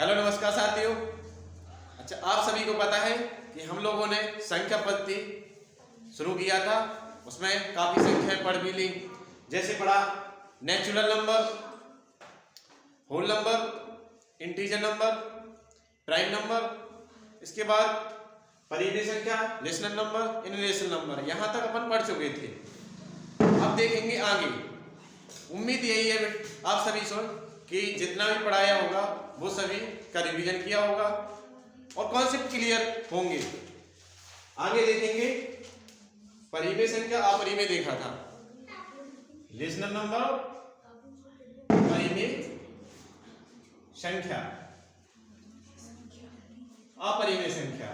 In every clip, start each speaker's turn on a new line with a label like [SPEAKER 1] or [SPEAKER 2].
[SPEAKER 1] Hello नमस्कार साथियों। अच्छा, आप सभी को पता है कि हम लोगों ने संख्या पद्धति शुरू किया था, उसमें काफ़ी संख्याएं पढ़ भी ली। जैसे पढ़ा natural number, whole number, integer number, prime number, इसके बाद परिमेय संख्या, रेशनल नंबर, इनरेशनल नंबर, यहाँ तक अपन पढ़ चुके थे। अब देखेंगे आगे। उम्मीद यही है आप सभी से कि जितना भी पढ़ाया होगा वो सभी का रिवीजन किया होगा और कॉन्सेप्ट क्लियर होंगे। आगे देखेंगे परिमेय संख्या, अपरिमेय देखा था, रेशनल नंबर, परिमेय संख्या, अपरिमेय संख्या,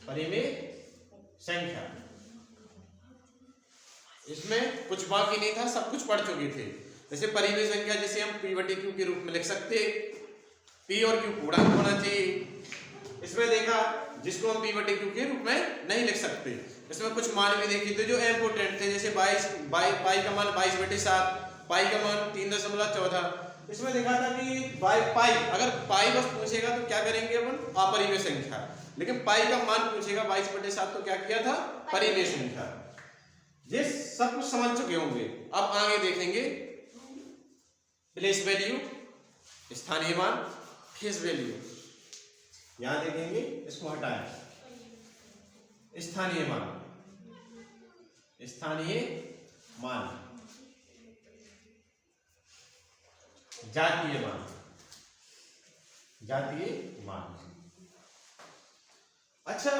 [SPEAKER 1] परिमेय संख्या। इसमें कुछ बाकी नहीं था, सब कुछ पढ़ चुके थे। जैसे परिमेय संख्या, जैसे हम P बटे Q के रूप में लिख सकते, P और Q पूर्णांक होना चाहिए। इसमें देखा जिसको हम P बटे Q के रूप में नहीं लिख सकते। इसमें कुछ मान भी देखे थे जो इम्पोर्टेंट थे, जैसे पाई का मान 22/7, पाई का मान 3.14। इसमें देखा था कि पाई, अगर पाई बस पूछेगा तो क्या करेंगे अपन, अपरिमेय संख्या। लेकिन पाई का मान पूछेगा 22/7 तो क्या किया था, परिमेय संख्या। ये सब कुछ समझ चुके होंगे। अब आगे देखेंगे प्लेस वैल्यू, स्थानीय मान, फेस वैल्यू। यहां देखेंगे, इसको हटाएं। स्थानीय मान, स्थानीय मान, जातीय मान, जातीय मान। अच्छा,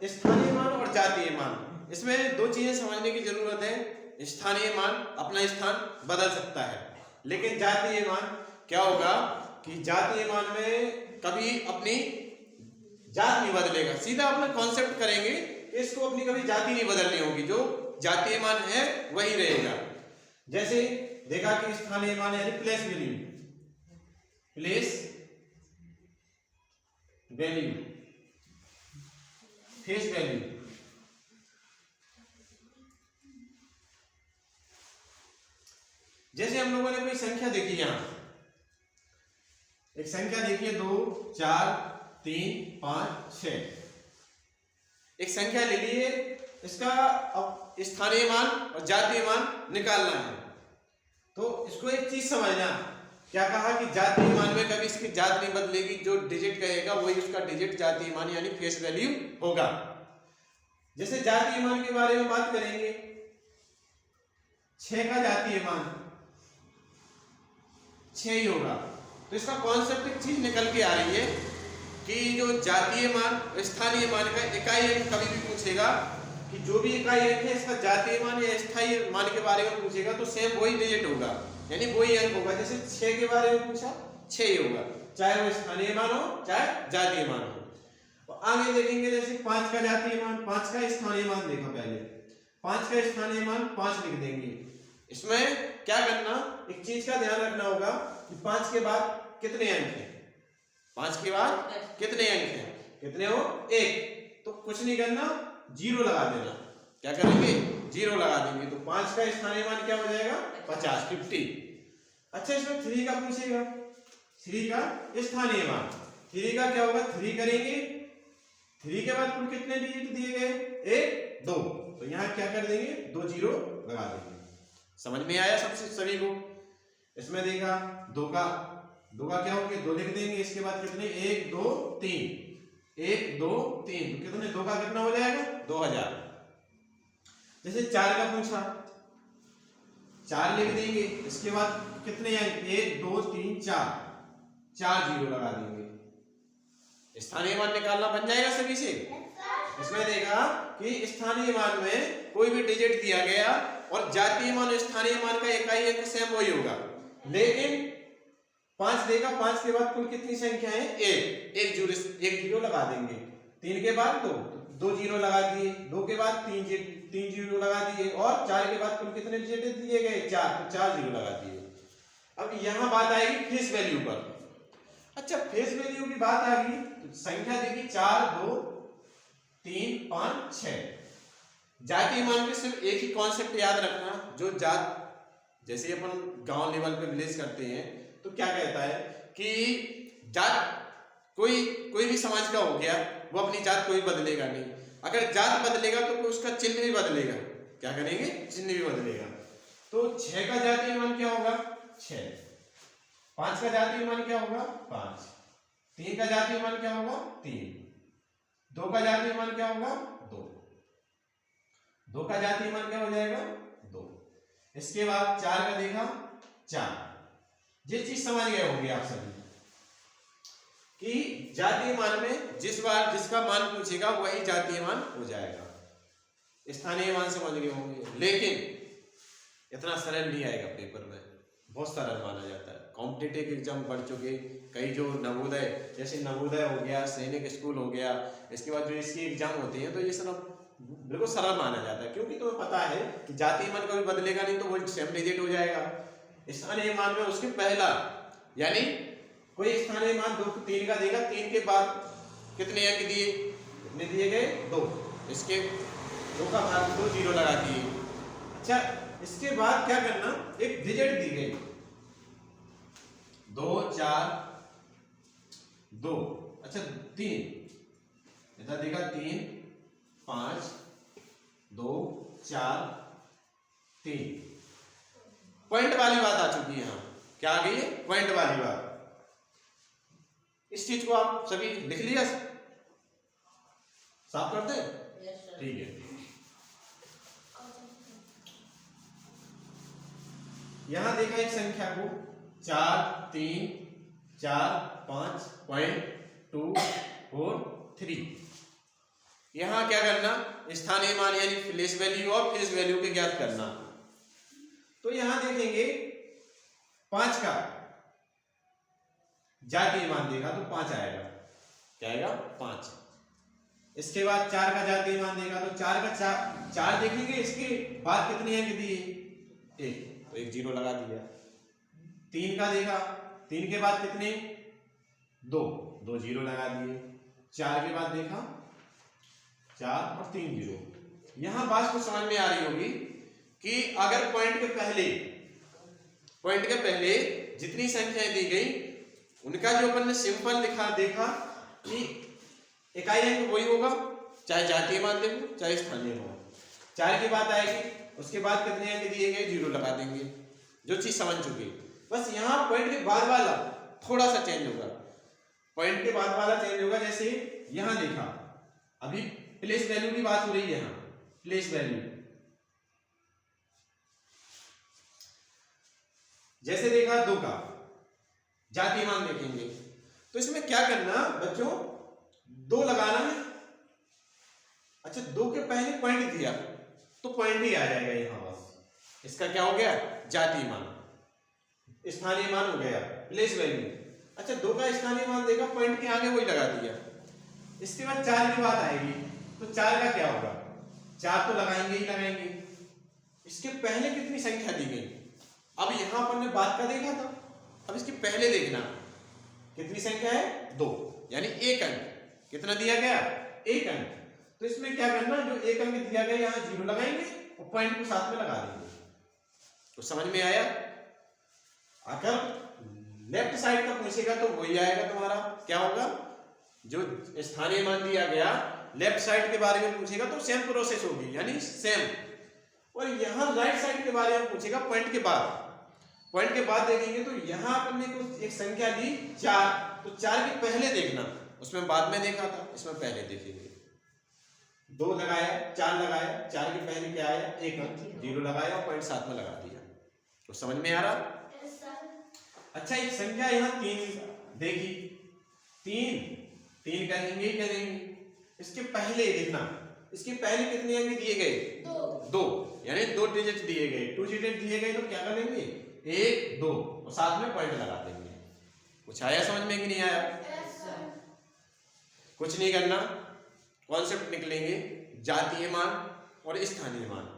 [SPEAKER 1] स्थानीय मान और जातीय मान, इसमें दो चीजें समझने की जरूरत है। स्थानीय मान अपना स्थान बदल सकता है, लेकिन जातीय मान क्या होगा कि जातीय मान में कभी अपनी जात नहीं बदलेगा। सीधा अपना कॉन्सेप्ट करेंगे, इसको अपनी कभी जाति नहीं बदलनी होगी, जो जातीय मान है वही रहेगा। जैसे देखा कि स्थानीय मान यानी place value, place value, face value. जैसे हम लोगों ने कोई संख्या देखी, यहां एक संख्या देखिए 2, 4, 3, 5, 6, एक संख्या ले लिए। इसका अब स्थानीय मान और जातीय मान निकालना है, तो इसको एक चीज समझना। क्या कहा कि जातीय मान में कभी इसकी जात नहीं बदलेगी, जो डिजिट कहेगा वही उसका डिजिट जातीय मान यानी फेस वैल्यू होगा। जैसे जातीय मान के बारे में बात करेंगे, 6 का जातीय मान 6 ही होगा। तो इसका कॉन्सेप्ट एक चीज निकल के आ रही है कि जो जातीय मान स्थानीय मान का इकाई अंक कभी भी पूछेगा कि जो भी इकाई अंक है इसका जातीय मान या स्थायी मान के बारे में पूछेगा तो सेम वही डिजिट होगा, यानी वही अंक होगा। जैसे 6 के बारे में पूछा, 6 ही होगा, चाहे वो स्थानीय मान हो चाहे जातीय मान हो। और आगे देखेंगे, जैसे 5 का जातीय मान, 5 का स्थानीय मान देखा पहले, 5 का स्थानीय मान 5 लिख देंगे। इसमें क्या करना, एक चीज का ध्यान रखना होगा कि 5 के बाद कितने अंक हैं, 5 के बाद कितने अंक हैं, कितने हो, 1। तो कुछ नहीं करना, 0 लगा देना। क्या करेंगे, 0 लगा देंगे। तो 5 का स्थानीय मान क्या हो जाएगा, 50, 50। अच्छा, इसमें 3 का पूछेगा, 3 का स्थानीय मान, 3 का क्या होगा, 3 करेंगे। 3 के बाद कुल कितने डिजिट दिए गए, 1, 2। तो यहां क्या कर देंगे, 2 0 लगा देंगे। समझ में आया सभी को। इसमें देखा 2 का क्या हो गया, 2 लिख देंगे। इसके बाद कितने, 1 2 3, 1 2 3, तो कितने, 2 का कितना हो जाएगा, 2000। जैसे 4 का पूछा, 4 लिख देंगे। इसके बाद कितने अंक, 1 2 3 4, 4 0 लगा देंगे। स्थानीय मान निकालना बन जाएगा सभी से। इसमें देखा कि स्थानीय मान में कोई भी डिजिट दिया गया और जातीय मान और स्थानीय मान का इकाई अंक सेम वही होगा, लेकिन 5 देगा, 5 के बाद कुल कितनी संख्या है, 1 0 लगा देंगे। 3 के बाद 2 0 लगा दिए, 2 के बाद 3 0 लगा दिए, और 4 के बाद कुल कितने डिजिट दिए गए, 4, तो 4 0 लगा दिए। अब यहां बात आएगी फेस वैल्यू पर। अच्छा, फेस वैल्यू की बात आ गई तो संख्या देखी 4 2 3 5 6। जातीय मान में सिर्फ एक ही कॉन्सेप्ट याद रखना, जो जात, जैसे अपन गांव लेवल पे विलेज करते हैं, तो क्या कहता है कि जात कोई भी समाज का हो गया, वो अपनी जात कोई बदलेगा नहीं। अगर जात बदलेगा तो उसका चिन्ह भी बदलेगा। क्या करेंगे? चिन्ह भी बदलेगा। तो 6 का जातीय मान क्या होगा? 6। 5 का जातीय मान क्या होगा? 5। 3 का जातीय मान क्या होगा? 3। 2 का जातीय मान क्या होगा? 2। 2 का जातीय मान क्या हो जाएगा? 2। इसके बाद 4 का देखा? 4। ये चीज समझ गए होंगे आप सभी कि जातीय मान में जिस बार जिसका मान पूछेगा वही जातीय मान हो जाएगा। स्थानीय मान समझ गए होंगे, लेकिन इतना सरल नहीं आएगा पेपर में, बहुत सरल माना जाता है। कॉम्पिटिटिव एग्जाम बढ़ चुके, कई जो नवोदय, जैसे नवोदय हो गया, सैनिक स्कूल हो गया, इसके बाद जो इसकी एग्जाम होते हैं, तो ये सब बिल्कुल सरल माना जाता है, क्योंकि तुम्हें पता है कि जातीय मान कभी बदलेगा नहीं, तो वो सेम डिजिट हो जाएगा। स्थानीय मान में उसके पहला, यानी कोई स्थानीय मान 2 3 का देगा, 3 के बाद कितने अंक दिए? कितने दिए गए? 2। इसके 2 का भाग 2 0 लगा दिए। अच्छा, इसके बाद क्या करना? एक डिजिट दी गई 2 4 2, अच्छा 3, इधर देखा 3 5 2 4 3। पॉइंट वाली बात आ चुकी है यहाँ। क्या आ गई है? पॉइंट वाली बात। इस चीज को आप सभी लिख लिया? साफ करते हैं? ठीक है। यहां देखा एक संख्या को 4 3 4 5.2 4 3। यहां क्या करना? स्थानीय मान यानी प्लेस वैल्यू और फेस वैल्यू के ज्ञात करना। तो यहां देखेंगे 5 का जातीय मान देगा तो 5 आएगा। क्या आएगा? 5। इसके बाद 4 का जातीय मान देगा तो 4 का 4 देखेंगे, इसके बाद कितने अंक दिए? 1, तो 1 0 लगा दिया। 3 का देखा, 3 के बाद कितने? 2 2 0 लगा दिए। 4 के बाद देखा 4 और 3 0। यहां बात को समझ में आ रही होगी कि अगर पॉइंट के पहले जितनी संख्याएं दी गई, उनका जो अपन ने सिंपल लिखा देखा कि इकाई अंक वही होगा, चाहे जातीय मान देखो चाहे स्थानीय मान। 4 की बात आएगी, उसके बाद कितने अंक दिए गए? 0 लगा देंगे, जो चीज समझ चुके। बस यहाँ पॉइंट के बाद वाला थोड़ा सा चेंज होगा। पॉइंट के बाद वाला चेंज होगा। जैसे यहां देखा, अभी प्लेस वैल्यू की बात हो रही है। यहां प्लेस वैल्यू, जैसे देखा 2 का जातीय मान देखेंगे, तो इसमें क्या करना बच्चों? 2 लगाना है। अच्छा, 2 के पहले पॉइंट दिया तो पॉइंट ही आ जाएगा यहां। बस इसका क्या हो गया? जातीय मान। स्थानीय मान हो गया, प्लेस वैल्यू। अच्छा, 2 का स्थानीय मान देगा, पॉइंट के आगे वही लगा दिया। इसके बाद 4 की बात आएगी, तो 4 का क्या होगा? 4 तो लगाएंगे ही लगाएंगे। इसके पहले कितनी संख्या दी गई? अब यहां अपन ने बात का देखा था, अब इसके पहले देखना कितनी संख्या है? 2, यानी 1 अंक। कितना दिया गया? 1 अंक। तो इसमें क्या करना? जो 1 अंक दिया गया यहां 0 लगाएंगे और पॉइंट को साथ में लगा देंगे। तो समझ में आया? अगर लेफ्ट साइड का पूछेगा तो वही आएगा तुम्हारा। क्या होगा? जो स्थानीय मान दिया गया, लेफ्ट साइड के बारे में पूछेगा तो सेम प्रोसेस होगी, यानी सेम। और यहां राइट साइड के बारे में पूछेगा पॉइंट के बाद। पॉइंट के बाद देखेंगे तो यहां अपन ने कुछ एक संख्या दी 4, तो 4 के पहले देखना, उसमें बाद में देखा था, इसमें पहले देखेंगे। 2 लगाया, 4 लगाया, 4 के पहले क्या आया? 1 अंक, 0 लगाया और पॉइंट साथ में लगा दिया। तो समझ में आ रहा? अच्छा, एक संख्या यहाँ 3 देखी, 3 कहेंगे ही कहेंगे। इसके पहले देखना, इसके पहले कितने अंक दिए गए? 2, यानी 2 डिजिट दिए गए। 2 डिजिट दिए गए तो क्या करेंगे? 1 2 और साथ में पॉइंट लगा देंगे। कुछ आया समझ में कि नहीं आया? कुछ नहीं करना, कॉन्सेप्ट निकलेंगे जातीय मान और स्थानीय मान।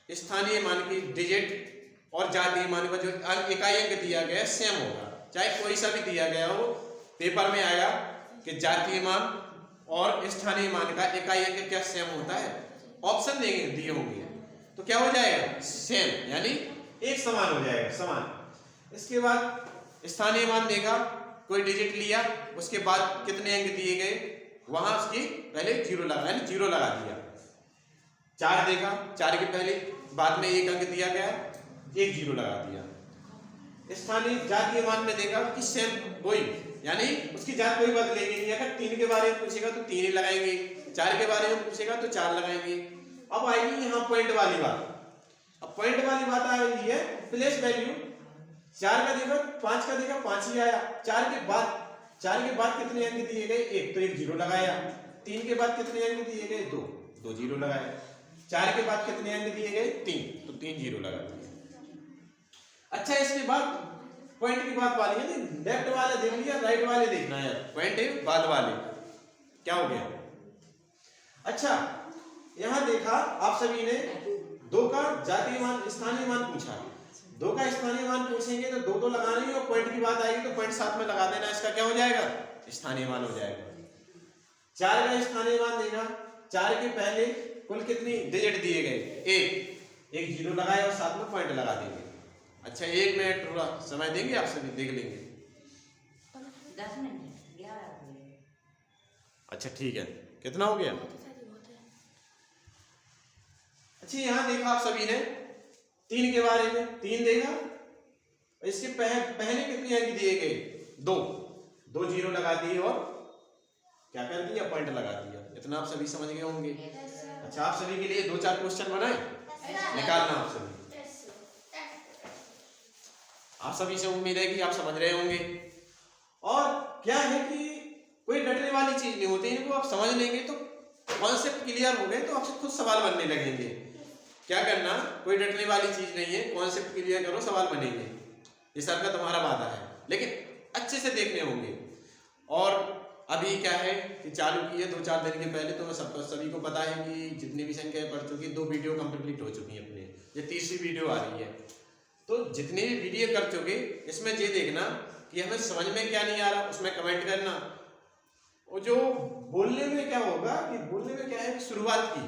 [SPEAKER 1] स्थानीय मान की डिजिट और जातीय मान का जो इकाई अंक दिया गया सेम होगा, चाहे कोई सा भी दिया गया हो। पेपर में आया कि जातीय मान और स्थानीय मान का इकाई अंक क्या सेम होता है? ऑप्शन देंगे, दिए होंगे, तो क्या हो जाएगा? सेम, यानी एक समान हो जाएगा, समान। इसके बाद स्थानीय मान देखा, कोई डिजिट लिया, उसके बाद कितने अंक दिए गए, वहां उसकी पहले जीरो लगा, यानी जीरो लगा दिया। 4 देखा, 4 के पहले बाद में 1 अंक दिया गया, 1 जीरो लगा दिया। स्थानीय जातीय मान में देखा कि सेम वही, यानी उसकी जात कोई बदलेगी नहीं। अगर 3 के बारे में पूछेगा तो 3 ही लगाएंगे, 4 के बारे में पूछेगा तो 4 लगाएंगे। अब आएगी यहाँ पॉइंट वाली बात। अब पॉइंट वाली बात आ रही है प्लेस वैल्यू। 4 का देखा, 5 का देखा, 5 ही आया। 4 के बाद कितने अंक दिए गए, 1, तो 1 जीरो लगाया। 3 के बाद कितने अंक दिए गए, 2 जीरो लगाया। 4 के बाद कितने अंक दिए गए, 3, तो 3 जीरो लगा दिए। अच्छा, इसके बाद पॉइंट की बात वाली है, लेफ्ट वाले देख लिया, राइट वाले देखना है। पॉइंट है बाद वाले, क्या हो गया। अच्छा, यहां देखा आप सभी ने 2 का जातीय मान स्थानीय मान पूछा। 2 का स्थानीय मान पूछेंगे तो 2 लगाना ही, और पॉइंट की बात आएगी तो पॉइंट साथ में लगा देना, इसका क्या हो जाएगा, स्थानीय मान हो जाएगा। 4 का स्थानीय मान देखा, 4 के पहले कुल कितनी डिजिट दिए गए, 1 जीरो लगाया और साथ में पॉइंट लगा देंगे। अच्छा, 1 मिनट थोड़ा समय देंगे, आप सभी देख लेंगे।
[SPEAKER 2] 10 मिनट 11।
[SPEAKER 1] अच्छा ठीक है, कितना हो गया। अच्छा, यहां देखा आप सभी ने 3 के बारे में, 3 देखा, इसके पहले कितने अंक दिए गए, 2 जीरो लगा दिए और क्या कर दिया, पॉइंट लगा दिया। इतना आप सभी समझ गए होंगे। अच्छा, आप सभी के लिए 2-4 क्वेश्चन बनाए, निकालना आप सभी से उम्मीद है कि आप समझ रहे होंगे। और क्या है कि कोई डरने वाली चीज नहीं होती, इनको आप समझ लेंगे तो कॉन्सेप्ट क्लियर हो गए तो आपसे खुद सवाल बनने लगेंगे। क्या करना, कोई डरने वाली चीज नहीं है, कॉन्सेप्ट क्लियर करो, सवाल बनेंगे। ये सर का तुम्हारा वादा है, लेकिन अच्छे से देखने होंगे। और अभी क्या है कि चालू की है 2-4 दिन के पहले, तो सभी को पता है कि जितनी भी संख्या पढ़ चुकी, 2 वीडियो कंप्लीट हो चुकी है अपने, ये 3री वीडियो आ रही है। तो जितने भी वीडियो कर चुके, इसमें ये देखना कि हमें समझ में क्या नहीं आ रहा, उसमें कमेंट करना। और जो बोलने में क्या होगा कि बोलने में क्या है, शुरुआत की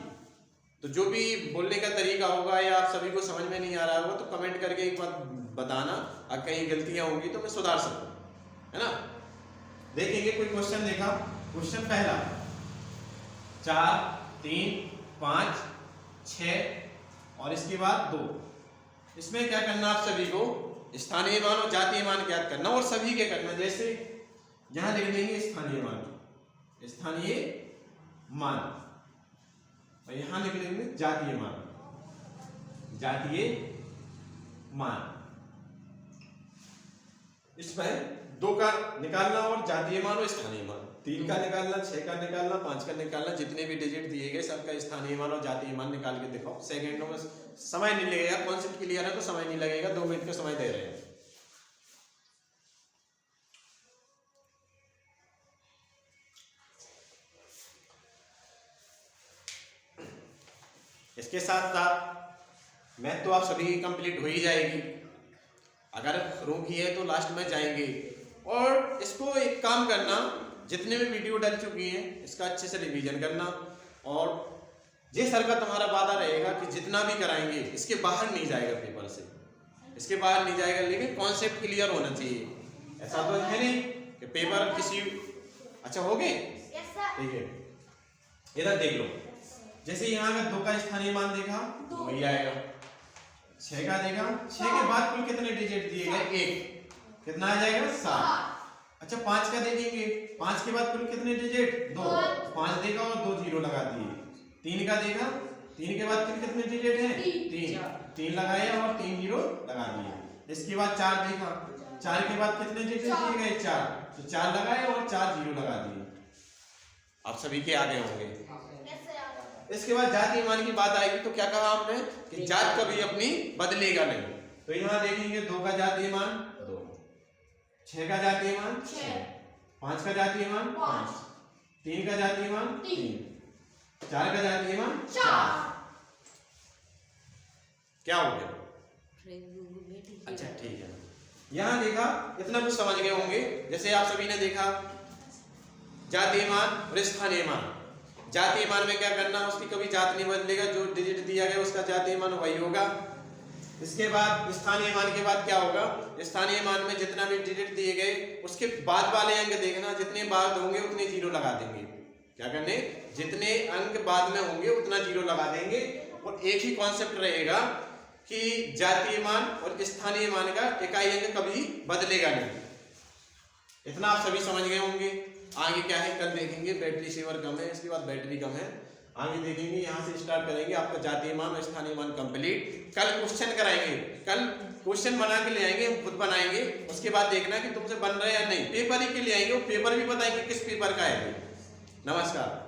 [SPEAKER 1] तो जो भी बोलने का तरीका होगा या आप सभी को समझ में नहीं आ रहा होगा तो कमेंट करके एक बार बताना, अगर कहीं गलतियां होंगी तो मैं सुधार सकूं, है ना। देखेंगे कोई क्वेश्चन देखा, क्वेश्चन पहला 4, 3, 5, 6 और इसके बाद 2। इसमें क्या करना, आप सभी को स्थानीय मान और जातीय मान ज्ञात करना, और सभी के करना। जैसे यहां लिख देंगे स्थानीय मान और यहां लिख लेंगे जातीय मान। इसमें 2 का निकालना और जातीय मान और स्थानीय मान, 3 का निकालना, 6 का निकालना, 5 का निकालना, जितने भी डिजिट दिए गए सबका स्थानीय मान और जातीय मान निकाल के दिखाओ। सेकंडों में समय नहीं लगेगा, कॉन्सेप्ट क्लियर है तो समय नहीं लगेगा, 2 मिनट का समय दे रहे हैं। इसके साथ साथ मैथ तो आप सभी की कंप्लीट हो ही जाएगी, अगर रोकी है तो लास्ट में जाएंगे। और इसको एक काम करना, जितने भी वीडियो डल चुकी हैं इसका अच्छे से रिवीजन करना, और ये सर का तुम्हारा वादा रहेगा कि जितना भी कराएंगे इसके बाहर नहीं जाएगा, पेपर से इसके बाहर नहीं जाएगा, लेकिन कॉन्सेप्ट क्लियर होना चाहिए। ऐसा तो है नहीं कि पेपर किसी, अच्छा हो गए, ठीक है। इधर देख लो, जैसे यहाँ का 2 का स्थानीय मान देखा, 2 ही आएगा। 6 का देखा, 6 के बाद कुल कितने डिजिट दिए गए, 1, कितना आ जाएगा, 7। अच्छा, 5 का देखेंगे, 5 के बाद कुल कितने डिजिट, 2, 5 देखा और 2 जीरो लगा दिए। 3 का देखा, 3 के बाद कुल कितने डिजिट हैं, 3 लगाए और 3 जीरो लगा दिए। इसके बाद 4 देखा, 4 के बाद कितने डिजिट दिए गए, 4, तो 4 लगाए और 4 जीरो लगा दिए। आप सभी के आगे होंगे। इसके बाद जातीय मान की बात आएगी तो क्या कहा हमने कि जात कभी अपनी बदलेगा नहीं। तो यहाँ देखेंगे 2 का जातीय मान 2, 6 का जातीय मान 6, 5 का जातीय मान 5, 3 का जातीय मान 3, 4 का जातीय मान 4। क्या हो गया, अच्छा ठीक है। यहाँ देखा, इतना कुछ समझ गए होंगे। जैसे आप सभी ने देखा जातीय मान और स्थानीय मान। जातीय मान में क्या करना, उसकी कभी जात नहीं बदलेगा, जो डिजिट दिया गया उसका जातीय मान वही होगा। इसके बाद स्थानीय मान के बाद क्या होगा, स्थानीय मान में जितना भी डिजिट दिए गए उसके बाद वाले अंक देखना, जितने बाद होंगे उतने जीरो लगा देंगे। क्या करने, जितने अंक बाद में होंगे उतना जीरो लगा देंगे। और एक ही कॉन्सेप्ट रहेगा कि जातीय मान और स्थानीय मान का इकाई अंक कभी बदलेगा नहीं। इतना आप सभी समझ गए होंगे। आगे क्या है कल देखेंगे, बैटरी सेवर कम है, इसके बाद बैटरी कम है, आगे देखेंगे। यहाँ से स्टार्ट करेंगे आपका जातीय मान और स्थानीय मान कंप्लीट। कल क्वेश्चन कराएंगे, कल क्वेश्चन बना के ले आएंगे, हम खुद बनाएंगे, उसके बाद देखना कि तुमसे बन रहा है या नहीं। पेपर ही के ले आएंगे, वो पेपर भी बताएंगे किस पेपर का है। नमस्कार।